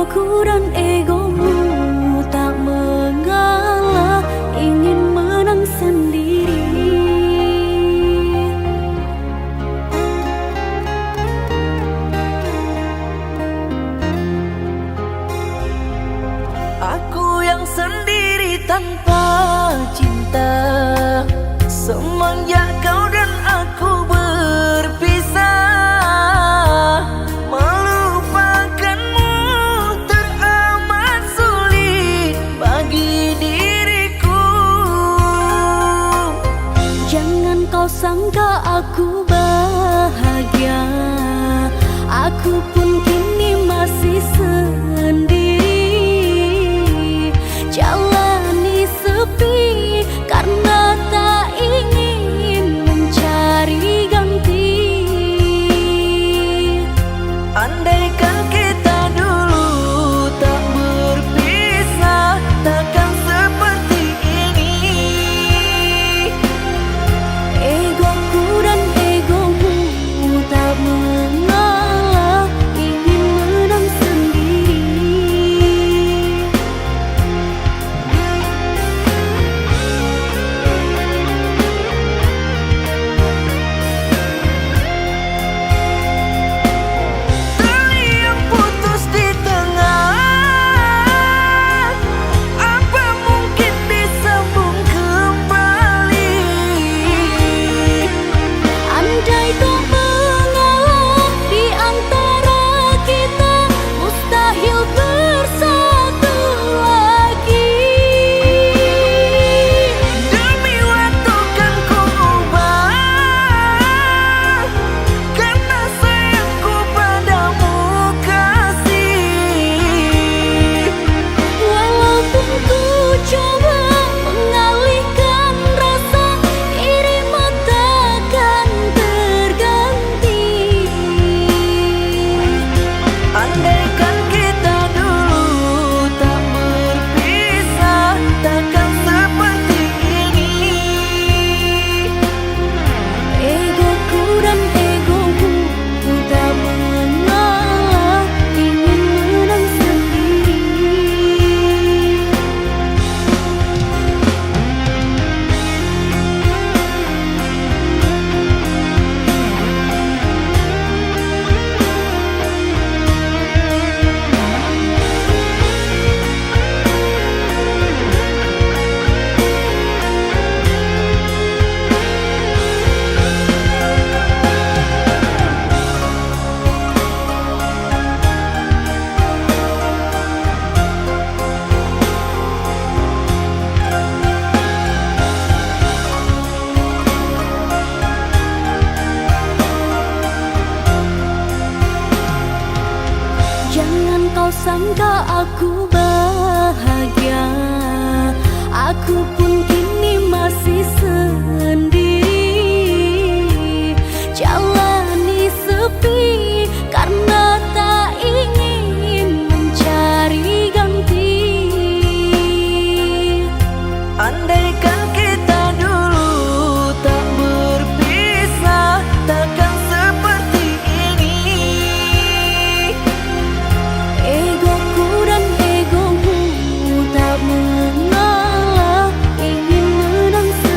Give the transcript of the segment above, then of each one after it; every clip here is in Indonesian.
Egoku dan egomu tak mengalah, ingin menang sendiri. Aku yang sendiri tanpa cinta, semenjak kau dan aku berpisah. Melupakanmu teramat sulit bagi diriku. Jangan kau sangka aku bahagia, aku pun kini masih sendiri. Jalani sepi karena tak ingin mencari ganti. Andaikan kita dulu tak berpisah, takkan seperti ini. Egoku dan egomu tak mengalah, ingin menang sendiri. Tali yang putus di tengah, apa mungkin disambung kembali? Andai kau mengalah di antara kita, mustahil bersatu lagi. Demi waktu kan ku ubah, karena sayangku padamu kasih. Walaupun ku coba mengalihkan rasa, dirimu takkan terganti. Andaikan kita dulu tak berpisah, takkan seperti ini. Egoku dan egomu tak mengalah, ingin menang sendiri. Jangan kau sangka aku bahagia, aku pun kini masih sendiri. Jalani sepi karena tak ingin mencari ganti. Andaikan kita dulu tak berpisah, takkan seperti ini. Egoku dan egomu tak mengalah, ingin menang sendiri.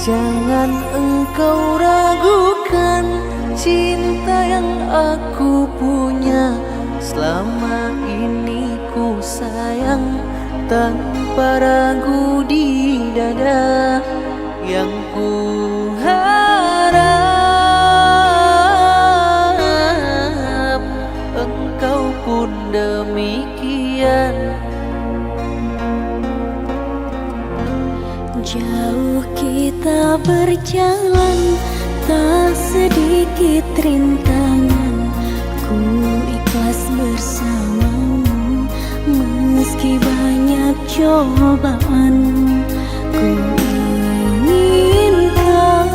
Jangan engkau ragukan cinta yang aku punya. Selama ini ku sayang tanpa ragu di dada. Yang ku harap engkau pun demikian. Jauh kita berjalan, tak sedikit rintangan. Ku ikhlas bersamamu, meski banyak cobaan. Ku inginkan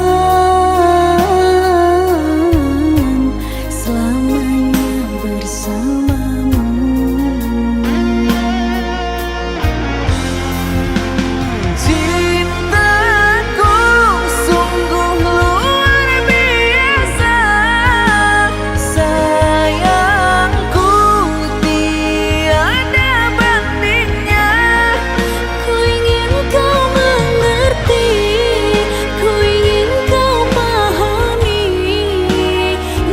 selamanya bersamamu. Cintaku sungguh luar biasa, sayangku tiada bandingnya. Ku ingin kau mengerti, ku ingin kau pahami.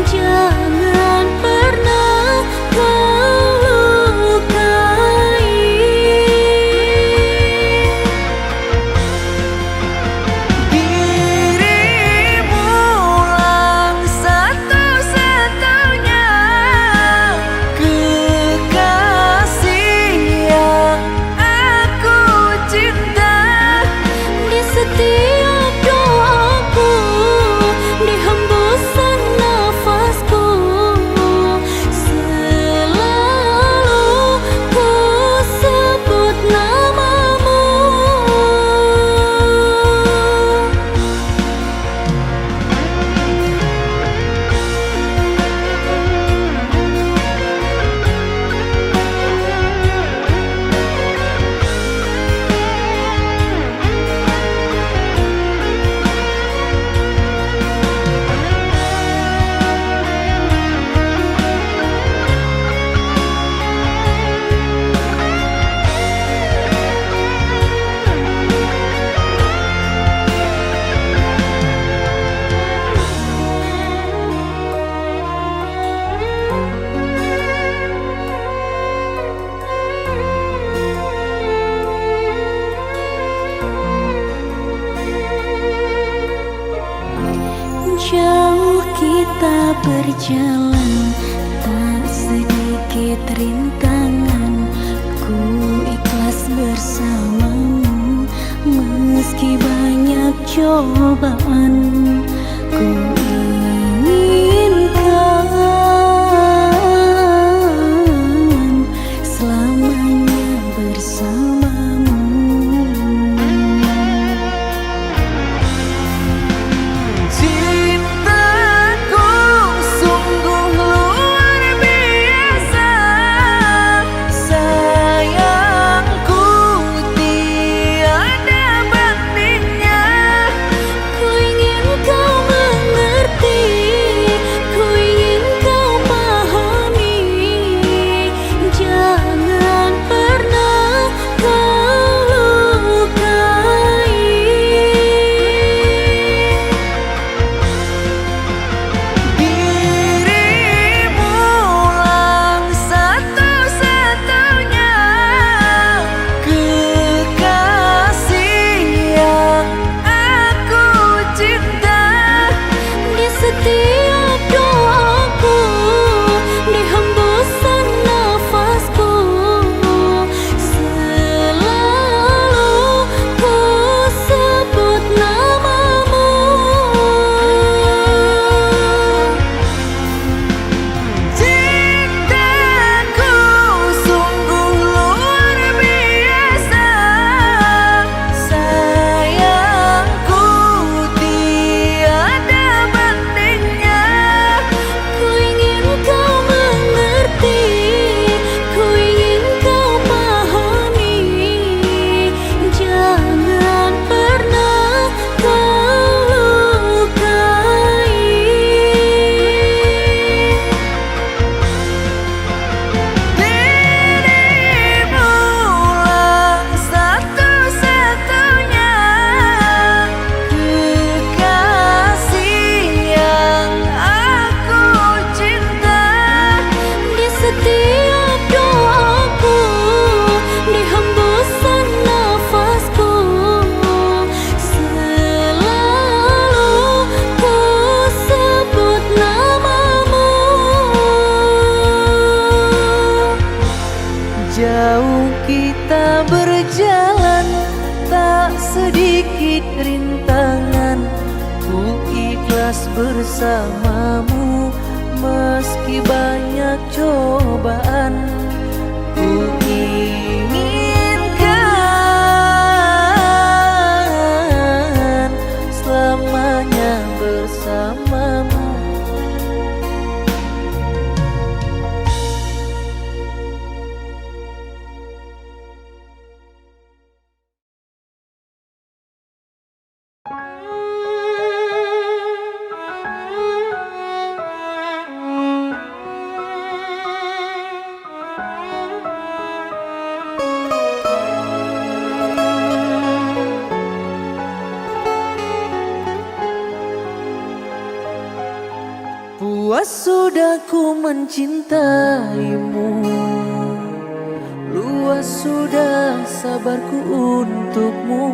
Jangan pernah kau lukai. Dirimulah satu-satunya kekasih yang aku cinta. Di setiap doaku, di hembusan nafasku, selalu ku sebut namamu. Jauh kita berjalan, tak sedikit rintangan. Ku ikhlas bersamamu, meski banyak cobaan. Ku inginkan selamanya bersamamu. Cintaku sungguh luar biasa, sayangku tiada bandingnya. Ku ingin kau mengerti, bersamamu. Meski banyak cobaan, ku inginkan selamanya bersamamu. Puas sudah ku mencintaimu, luas sudah sabarku untukmu.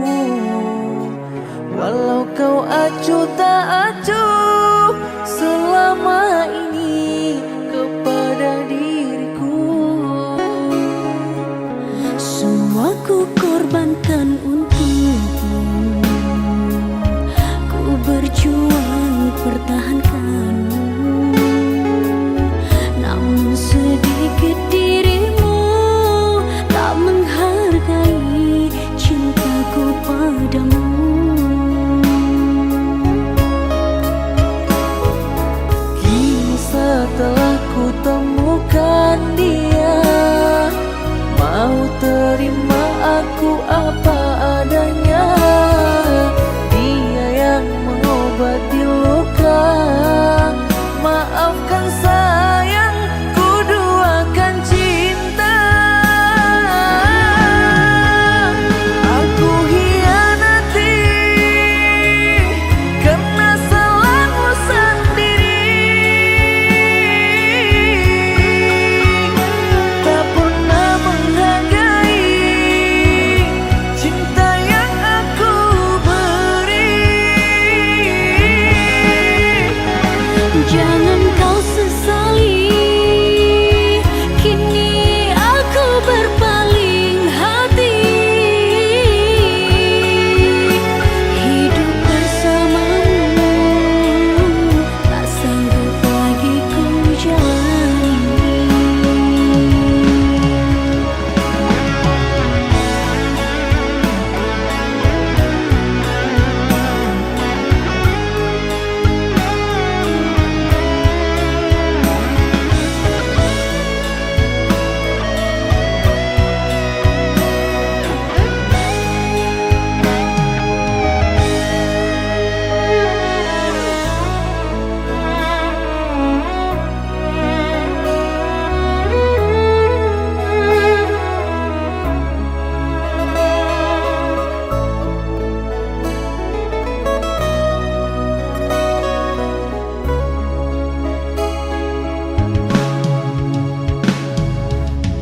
Walau kau acuh tak acuh selama ini kepada diriku. Semua ku korbankan untukmu, ku berjuang pertahankanmu. Namun sedikit dirimu tak menghargai cintaku padamu. Kini setelah ku temukan dia, mau terima aku apa adanya. Dia yang mengobati luka, maafkan sayang, ku duakan cinta. Aku hianati karena salahmu sendiri, tak pernah menghargai cinta yang aku beri. Jangan kau sesali, kini aku berpaling hati. Hidup bersamamu tak sanggup lagi ku jalani.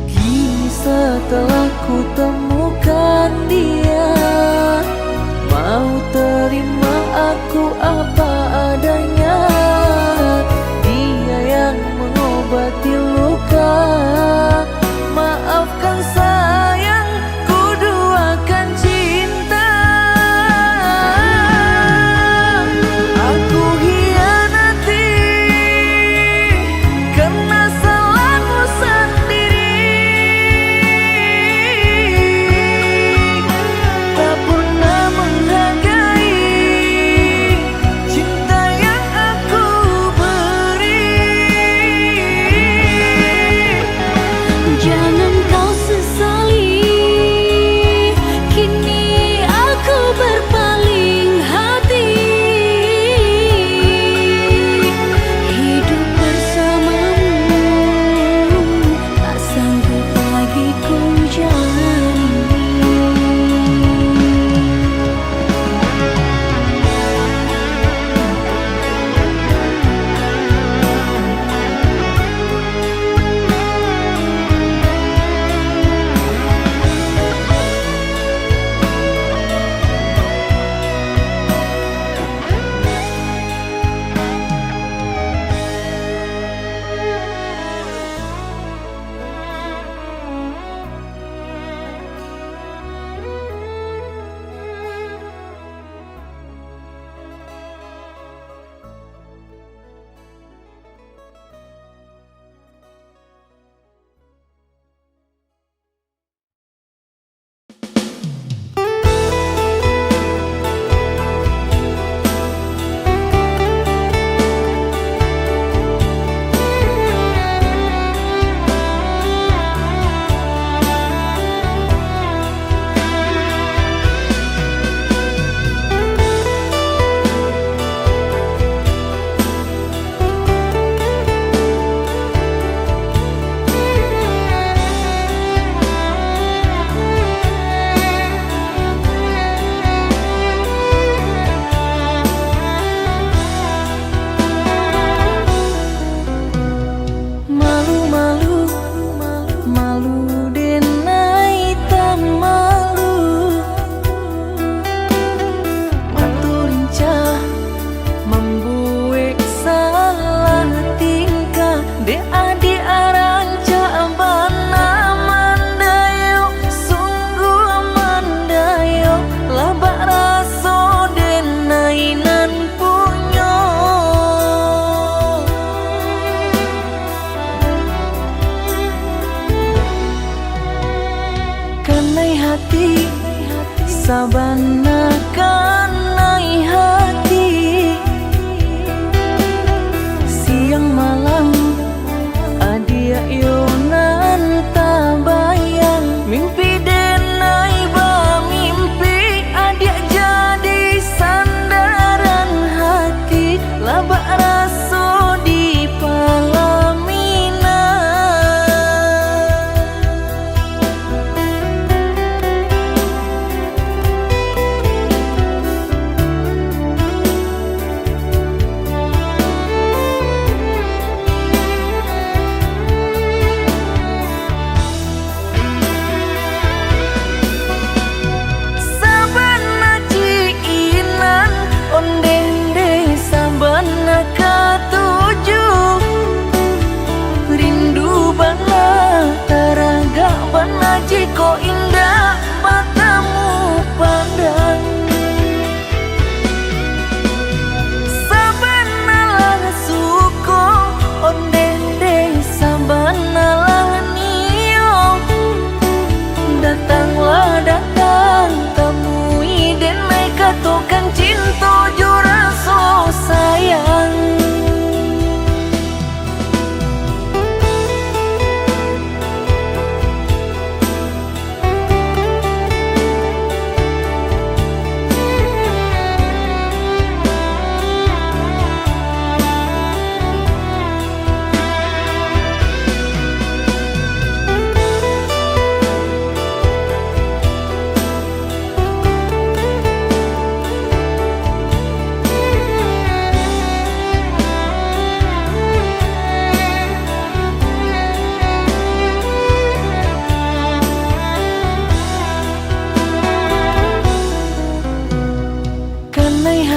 Kini setelah ku temukan dia, mau terima aku apa adanya. Dia yang mengobati luka, maafkan sayang, ku duakan cinta. Aku hianati karena salahmu sendiri, tak pernah menghargai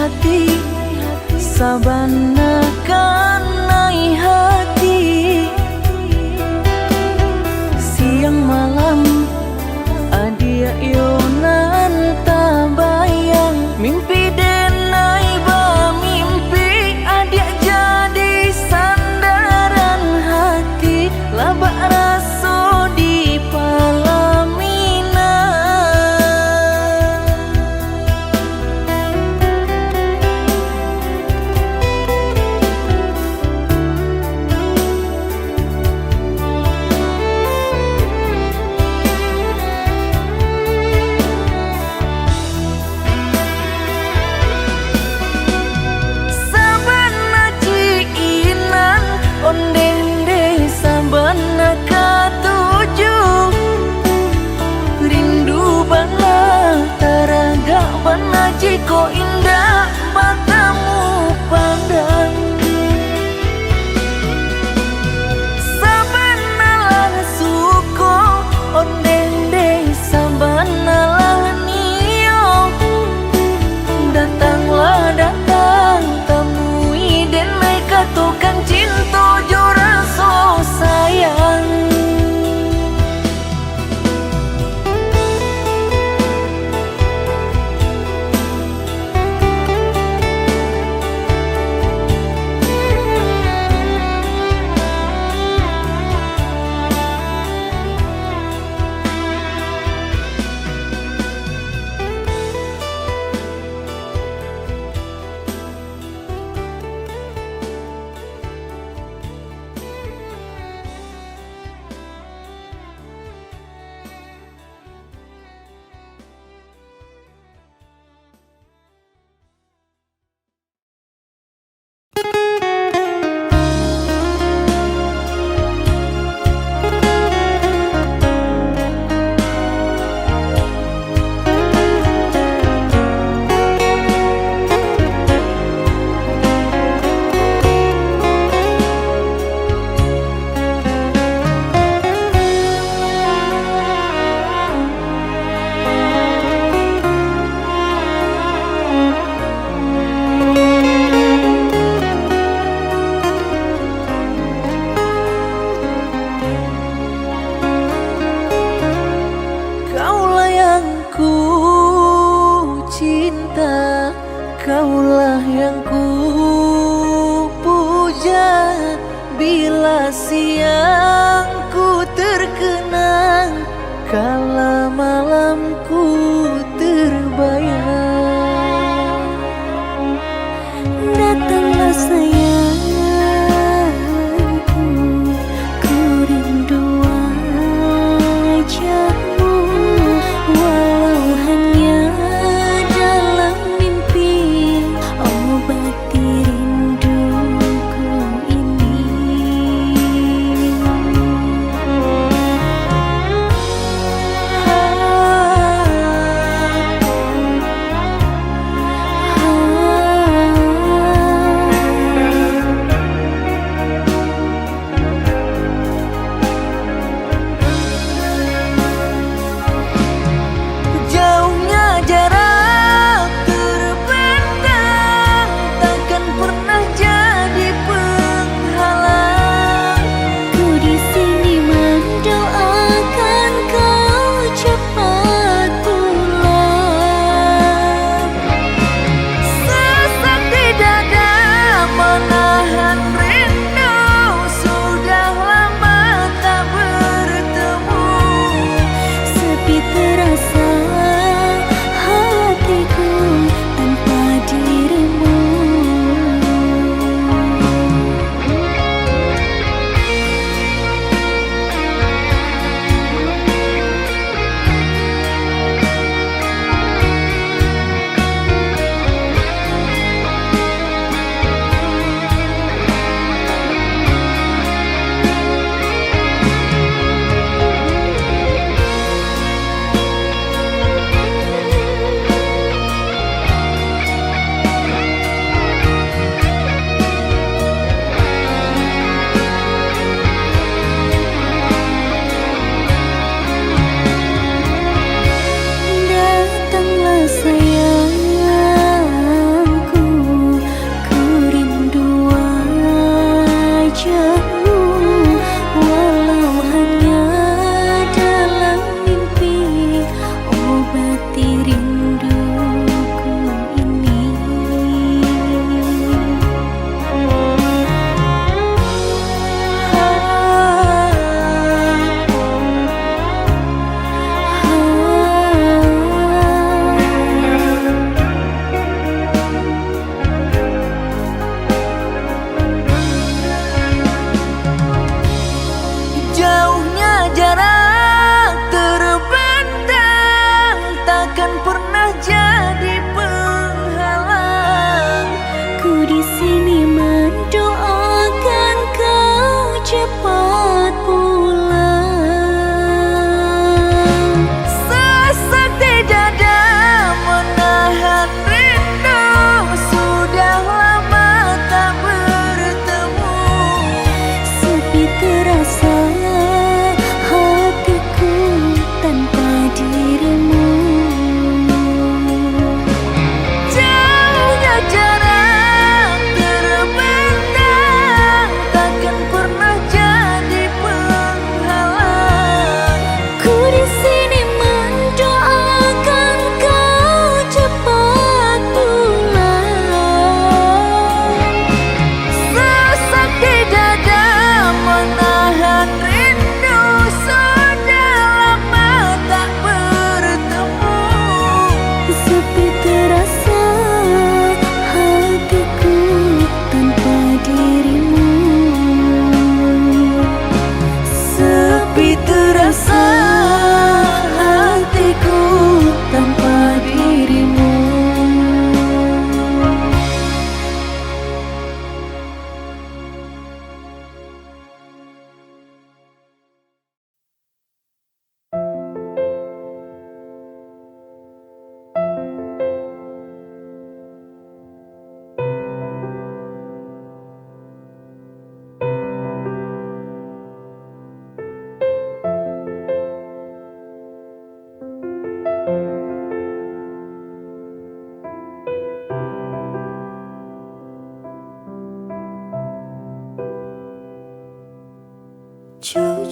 hati sabana kanai hati siang malam adia yonan tabayang mimpi denai ba mimpi adia jadi sandaran hati labak raso di palamina. Sabana ciinan ondende sabana katuju rindu bana taraga bana jiko indah matamu pandang sabana lah suko ondende sabana lah nio datanglah datang temui dan mereka tukang cinta joraso sayang. Kaulah yang ku cinta, kaulah yang ku puja. Bila siang ku terkenang, kala malamku terbayang. Datanglah sayangku, ku rindu wajahmu, walau hanya dalam mimpi, obati rinduku ini.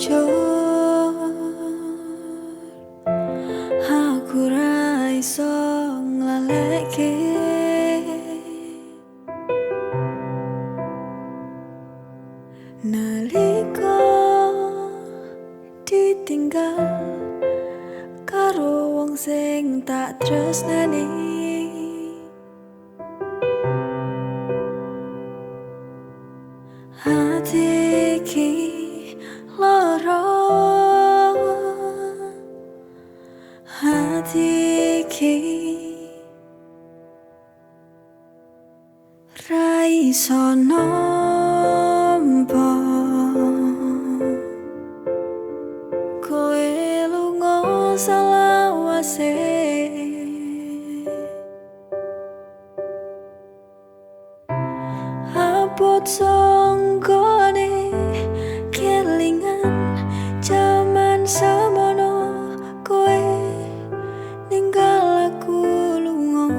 Jujur aku ra iso nglaleke nalika ditinggal karo wong sing tak tresnani. Hati iki lara, hati iki ra iso nampa kowe lunga selawase. Abot songgone kelingan jaman semono kowe ninggal aku lunga.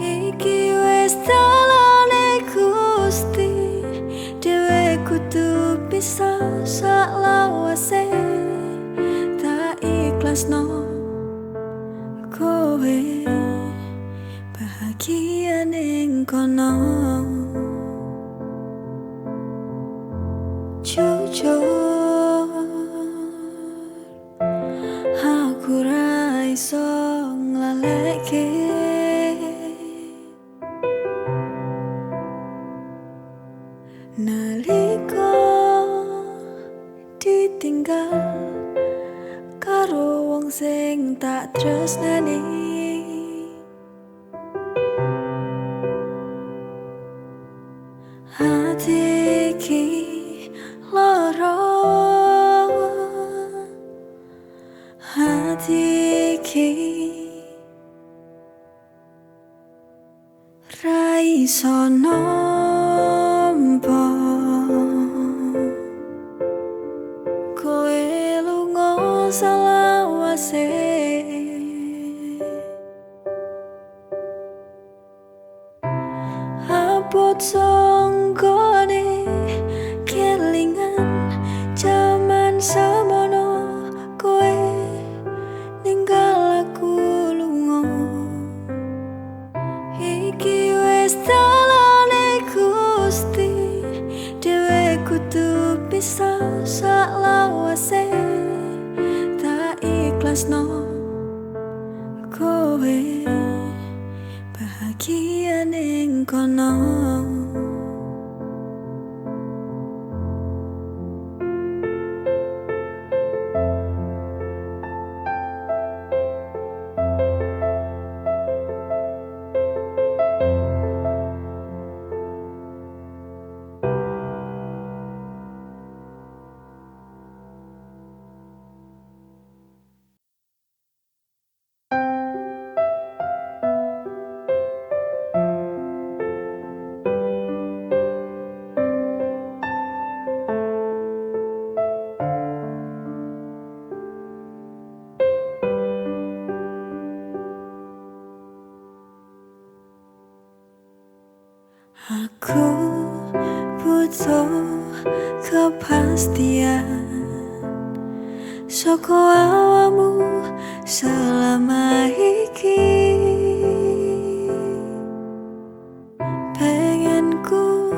Iki wis dalane Gusti, dhewe kudu pisah saklawase. Tak ikhlasno kowe bahagia ning kono. Jujur aku ra iso nglaleke nalika ditinggal karo wong sing tak tresnani. Hati iki lara, hati iki ra iso nampa kowe lunga selawase. Abot songgone kelingan jaman semono kowe ninggal aku lunga. Iki wis dalane Gusti, dhewe kudu pisah saklawase. Tak ikhlasno kowe bahagia ning kono. Aku butuh kepastian saka awamu selama iki. Pengen ku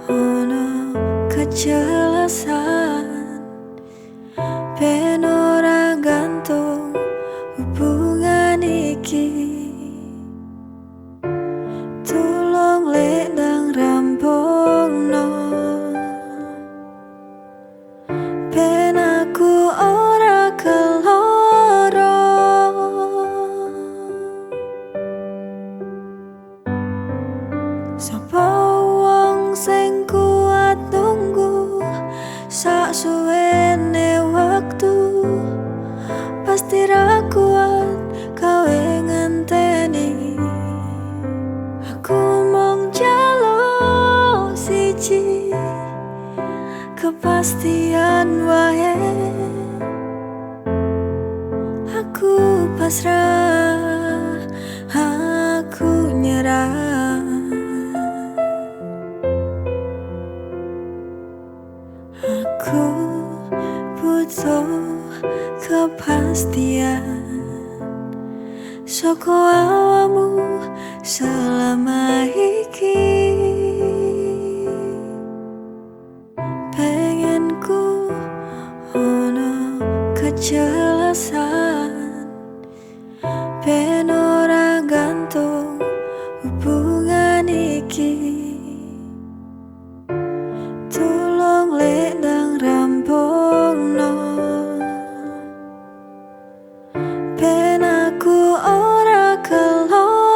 ono kejelasan, ben ora gantung hubungan iki. Tulung lek nang rampungno, ben aku ora keloro. Sapa wong sing kuat nunggu sak suwene waktu, pasti ra kuat kowe ngenteni. Aku mong jalo siji kepastian wae. Aku pasrah, aku nyerah. selama iki. Pengen ku ono kejelasan, ben ora gantung hubungan iki. Tulung lek ndang rampungno, ben aku ora keloro.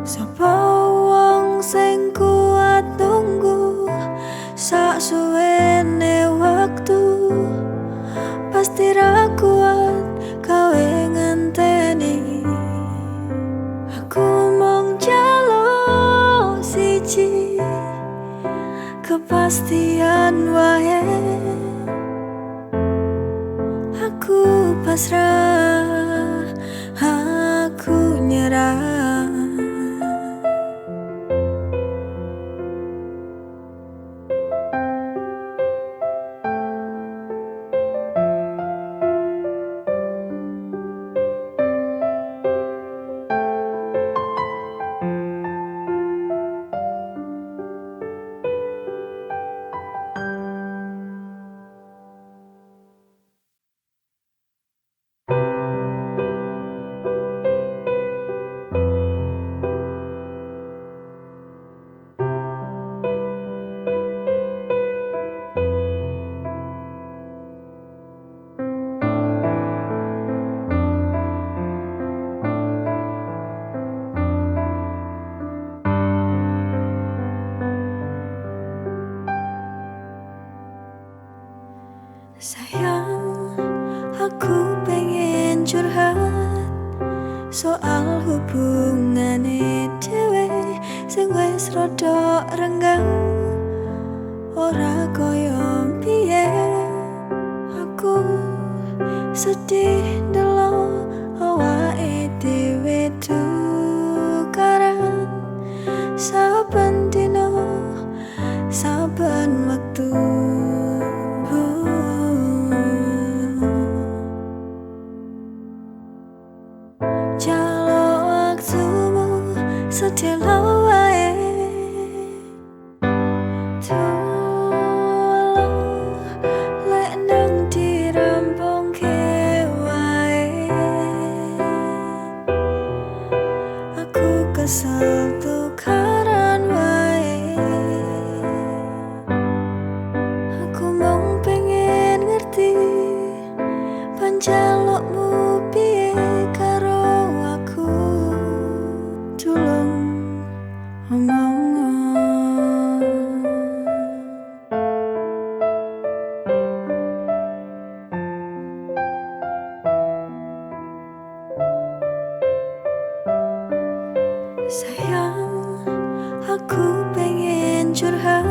Sapa wong sing kuat nunggu sak suwene waktu, pasti ra kuat kowe ngenteni. Aku mung njaluk siji, kepastian wae. Aku pasrah, aku nyerah. Sayang, aku pengen curhat soal hubungane dhewe sing wis rada renggang, ora koyo biyen. Aku sedih ndelok awake dhewe tukaran saben dina, saben wektu. Jaluk waktumu sedelo wae, tulung lek ndang dirampungke wae. Aku kesel tukaran wae, aku mung pengen ngerti panjalukmu piye karo aku. Tulung omong. Sayang, aku pengen curhat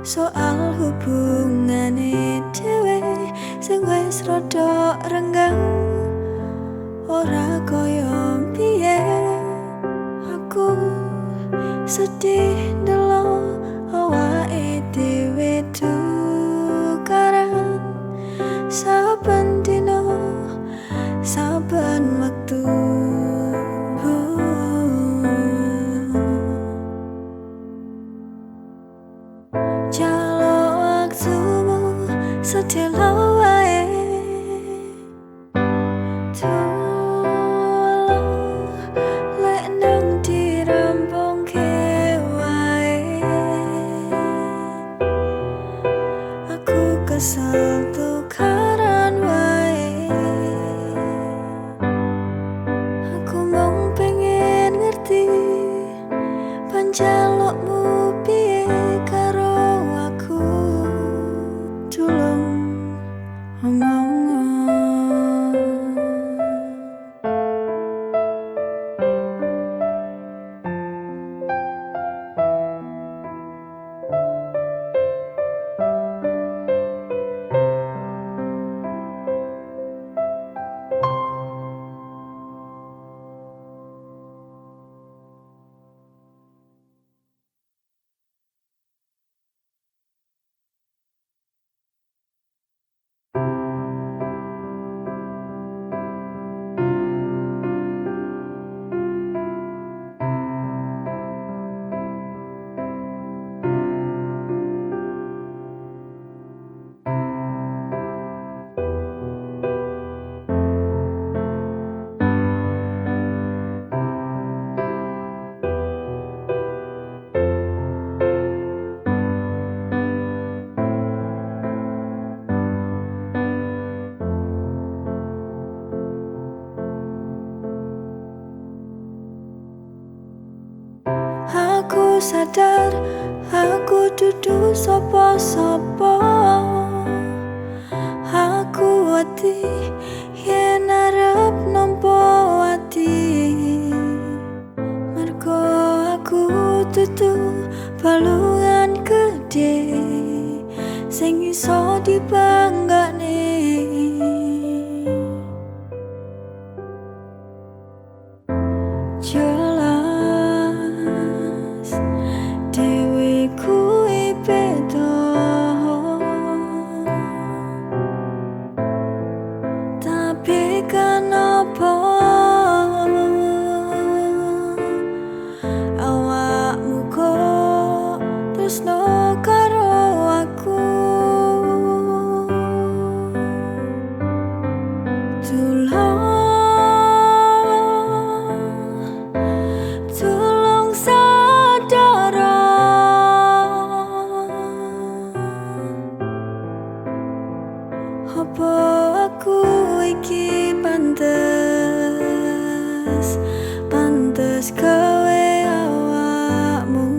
soal hubungane dhewe sing wis rada renggang, ora koyo biyen. Aku sedih ndelok awake dhewe tukaran saben dina, saben wektu. Jaluk waktumu sedelo wae, tulung lek ndang dirampungke wae. Aku kesel tukaran wae, aku mung pengen ngerti panjalukmu piye karo aku. Tulung omong. sadar aku dudu sapa-sapa. Aku wedi yen arep nampa ati, mergo aku dudu balungan gedhe sing iso dibanggane. Jelas dewe kuwi beda, tapi kenapa awakmu kok tresno karo aku? Tulung sadara, apa aku iki pantes gawe awakmu?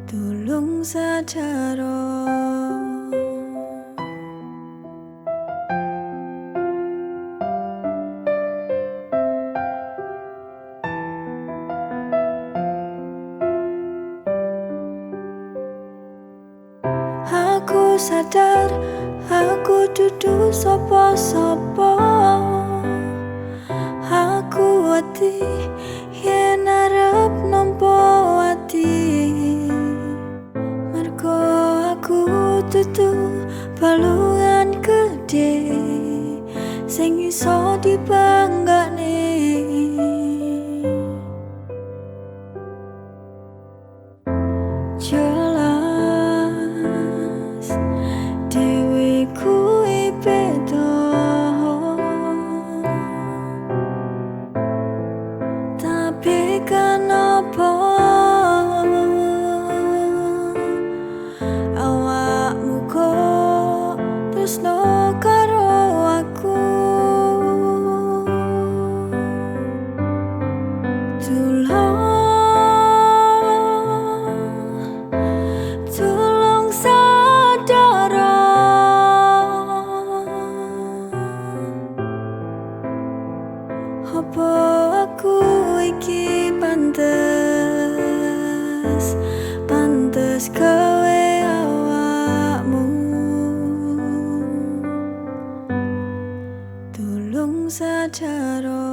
Tulung sadara. Aku sadar aku dudu sapa-sapa. Aku wedi yen arep nampa ati, mergo aku dudu balungan gedhe sing iso dibanggane. Jelas dewe kuwi beda, tapi kenapa awakmu kok tresno karo aku? Tulung sadara, apa aku iki pantes gawe awakmu? Tulung sadara.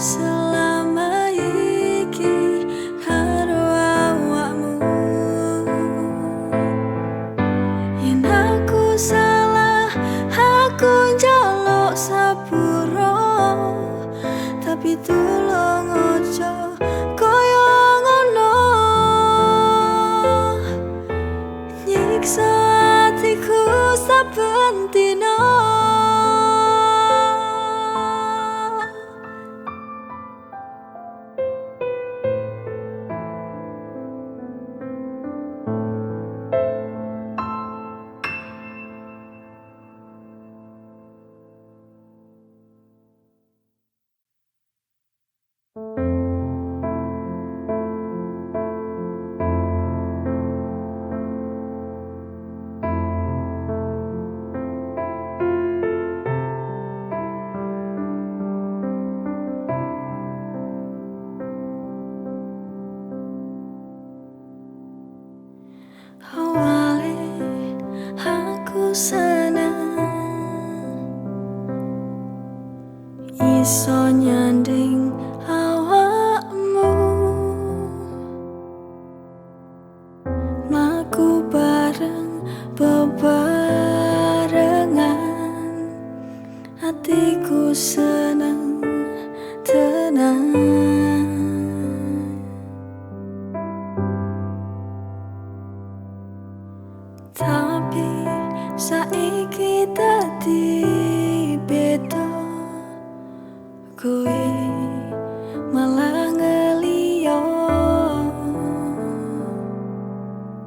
selama iki karo awakmu. Yen aku salah, aku njaluk sepuro, tapi tulung ojo koyo ngono. Nyiksa atiku saben dina. Awale aku seneng iso nyanding awakmu, mlaku bareng bebarengan, hatiku seneng tenang. Tapi saiki dadi beda, kowe malah ngeliyo.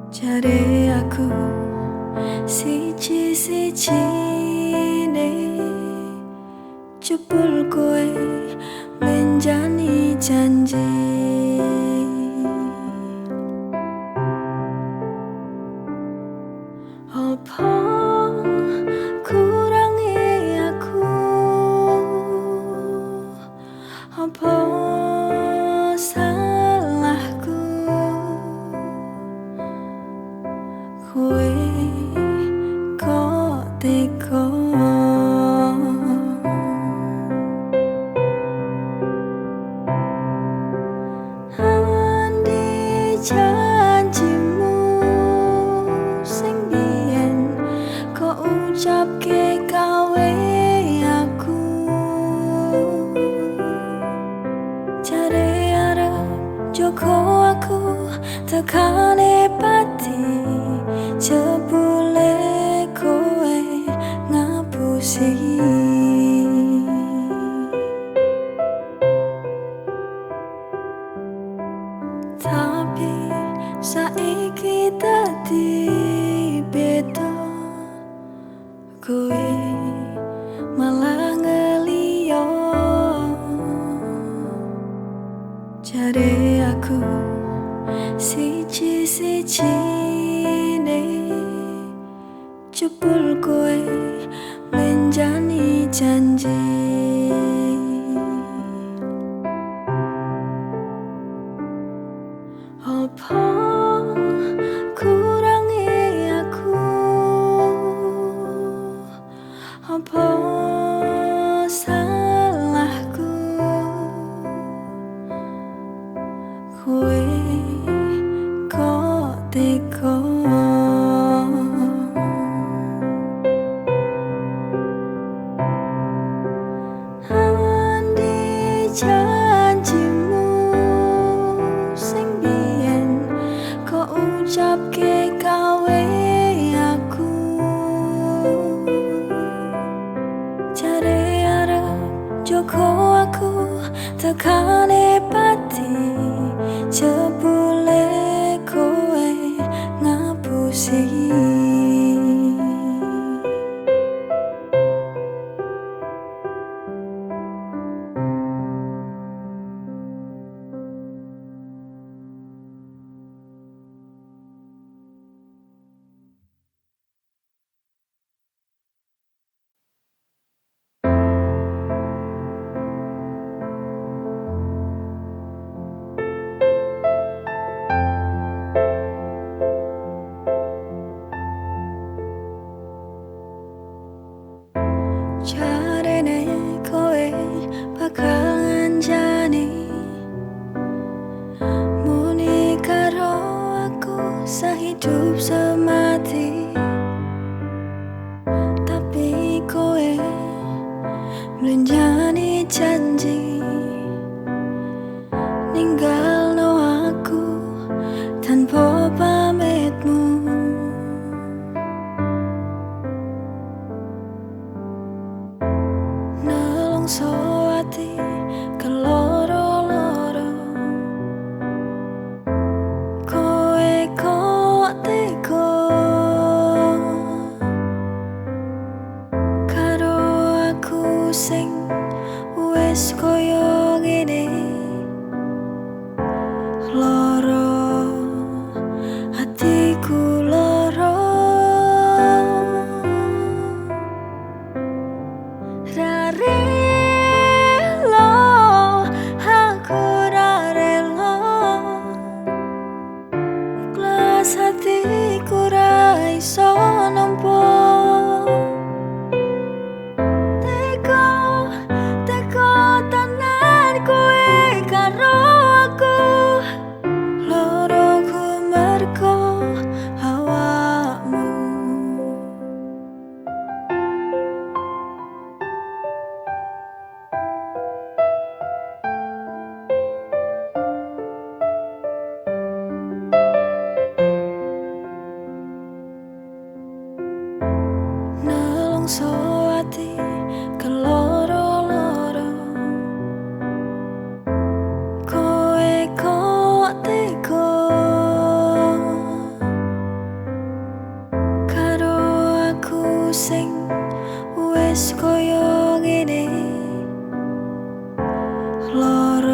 Jare aku siji-sijine jebul kowe menjani janji. Apa kurangi aku? Apa salahku? Kowe kok tega? Andi janjimu sing biyen kok ucapke gawe aku. Jare arep jogo aku tekane pati, jebule kowe ngapusi. Tapi saiki dadi beda, kowe malah ngeliyo. Jare aku siji-sijine jebul kowe menjani janji. Apa kurangi aku? Apa salahku? Kowe kok tega? Andi janjimu sing biyen kok ucapke gawe aku. Jare arep jogo aku tekane pati, jebule kowe ngapusi. loro